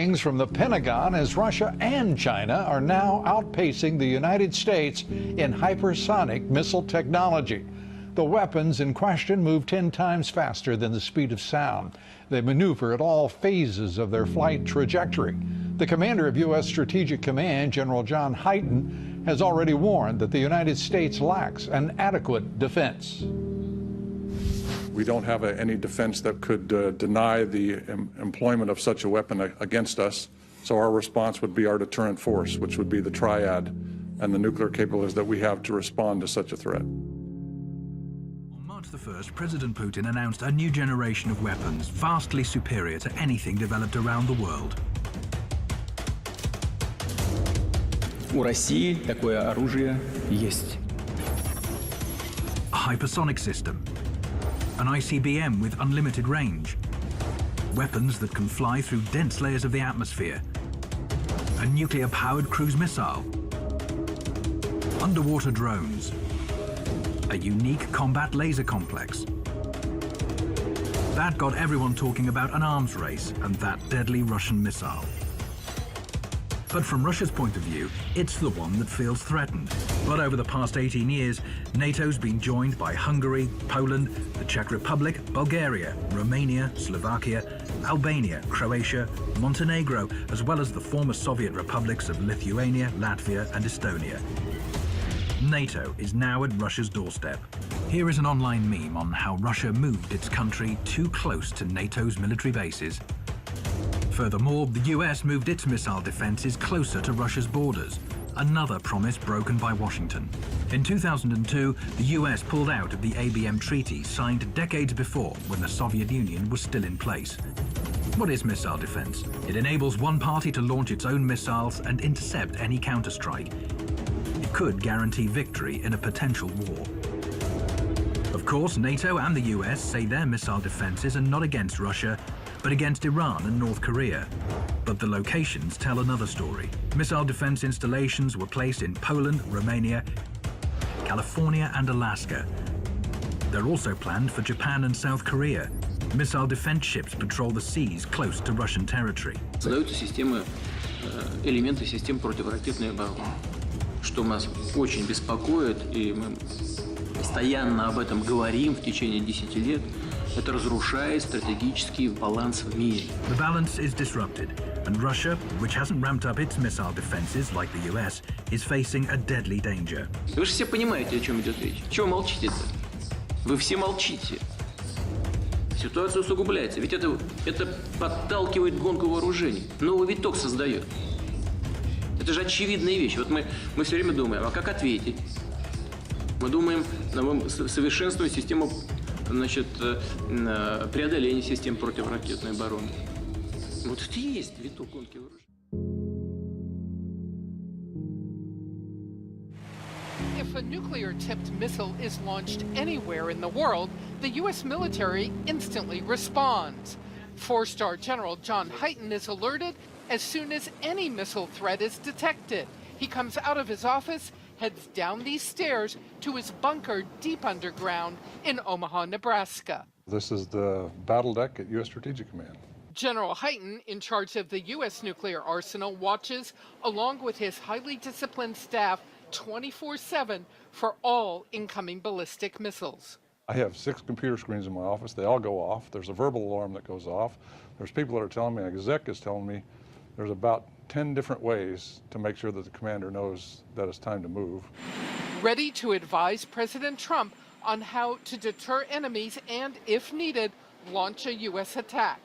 warnings from the Pentagon as Russia and China are now outpacing the United States in hypersonic missile technology. The weapons in question move 10 times faster than the speed of sound. They maneuver at all phases of their flight trajectory. The commander of U.S. Strategic Command, General John Hyten, has already warned that the United States lacks an adequate defense. We don't have any defense that could deny the employment of such a weapon against us. So our response would be our deterrent force, which would be the triad and the nuclear capabilities that we have to respond to such a threat. On March the 1st, President Putin announced a new generation of weapons vastly superior to anything developed around the world. У России такое оружие есть. A hypersonic system, an ICBM with unlimited range, weapons that can fly through dense layers of the atmosphere, a nuclear-powered cruise missile, underwater drones, a unique combat laser complex. That got everyone talking about an arms race and that deadly Russian missile. But from Russia's point of view, it's the one that feels threatened. But over the past 18 years, NATO's been joined by Hungary, Poland, the Czech Republic, Bulgaria, Romania, Slovakia, Albania, Croatia, Montenegro, as well as the former Soviet republics of Lithuania, Latvia, and Estonia. NATO is now at Russia's doorstep. Here is an online meme on how Russia moved its country too close to NATO's military bases. Furthermore, the US moved its missile defenses closer to Russia's borders, another promise broken by Washington. In 2002, the US pulled out of the ABM treaty signed decades before when the Soviet Union was still in place. What is missile defense? It enables one party to launch its own missiles and intercept any counterstrike. It could guarantee victory in a potential war. Of course, NATO and the US say their missile defenses are not against Russia, but against Iran and North Korea. But the locations tell another story. Missile defense installations were placed in Poland, Romania, California, and Alaska. They're also planned for Japan and South Korea. Missile defense ships patrol the seas close to Russian territory. Создаются системы, элементы систем противоракетной обороны, что нас очень беспокоит, и мы постоянно об этом говорим в течение 10 лет. Это разрушает стратегический баланс в мире. The balance is disrupted, and Russia, which hasn't ramped up its missile defenses like the US, is facing a deadly danger. Вы же все понимаете, о чем идет речь. Чего молчите-то? Вы все молчите. Ситуация усугубляется, ведь это подталкивает гонку вооружений, новый виток создает. Это же очевидная вещь. Вот мы все время думаем, а как ответить? Мы думаем, совершенствовать систему, значит, преодоление систем противоракетной обороны. Вот это и есть виток гонки вооружений. If a nuclear-tipped missile is launched anywhere in the world, the U.S. military instantly responds. Four-star General John Hyten is alerted as soon as any missile threat is detected. He comes out of his office, heads down these stairs to his bunker deep underground in Omaha, Nebraska. This is the battle deck at U.S. Strategic Command. General Hyten, in charge of the U.S. nuclear arsenal, watches, along with his highly disciplined staff, 24/7 for all incoming ballistic missiles. I have 6 computer screens in my office. They all go off. There's a verbal alarm that goes off. There's people that are telling me, an exec is telling me, there's about 10 different ways to make sure that the commander knows that it's time to move. Ready to advise President Trump on how to deter enemies and, if needed, launch a U.S. attack.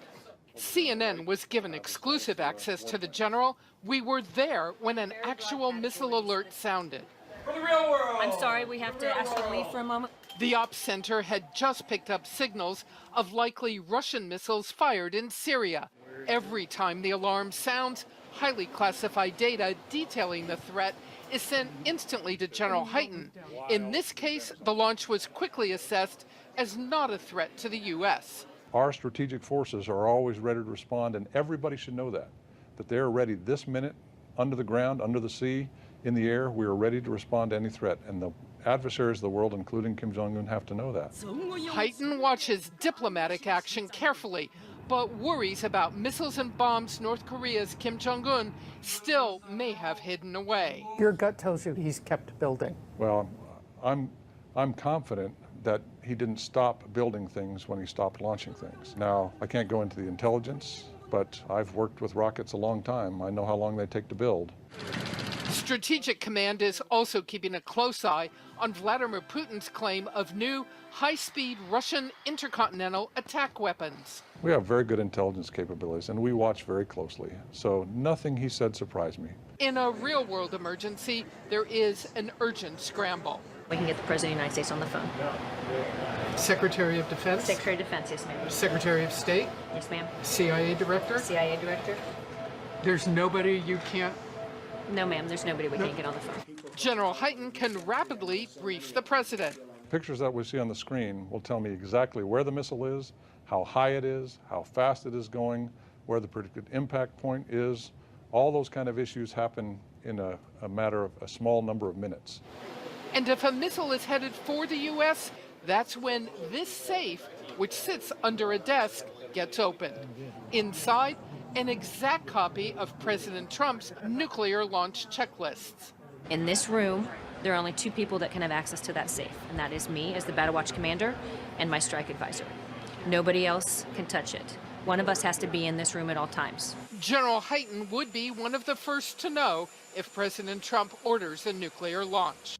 CNN was given exclusive access to the general. We were there when an actual missile alert sounded. For the real world! I'm sorry, we have to ask you to leave for a moment. The ops center had just picked up signals of likely Russian missiles fired in Syria. Every time the alarm sounds, highly classified data detailing the threat is sent instantly to General Hyten. In this case, the launch was quickly assessed as not a threat to the U.S. Our strategic forces are always ready to respond, and everybody should know that they're ready this minute, under the ground, under the sea, in the air. We are ready to respond to any threat, and the adversaries of the world, including Kim Jong-un, have to know that. Hyten watches diplomatic action carefully, But worries about missiles and bombs North Korea's Kim Jong-un still may have hidden away. Your gut tells you he's kept building. Well, I'm confident that he didn't stop building things when he stopped launching things. Now, I can't go into the intelligence, but I've worked with rockets a long time. I know how long they take to build. Strategic Command is also keeping a close eye on Vladimir Putin's claim of new high-speed Russian intercontinental attack weapons. We have very good intelligence capabilities, and we watch very closely. So nothing he said surprised me. In a real-world emergency, there is an urgent scramble. We can get the President of the United States on the phone. Secretary of Defense? Secretary of Defense, yes, ma'am. Secretary of State? Yes, ma'am. CIA Director? CIA Director? There's nobody you can't... No, ma'am, there's nobody we can't get on the phone. General Hyten can rapidly brief the president. Pictures that we see on the screen will tell me exactly where the missile is, how high it is, how fast it is going, where the predicted impact point is. All those kind of issues happen in a matter of a small number of minutes. And if a missile is headed for the U.S., that's when this safe, which sits under a desk, gets opened. Inside, an exact copy of President Trump's nuclear launch checklists. In this room, there are only two people that can have access to that safe, and that is me as the Battle Watch Commander and my strike advisor. Nobody else can touch it. One of us has to be in this room at all times. General Hyten would be one of the first to know if President Trump orders a nuclear launch.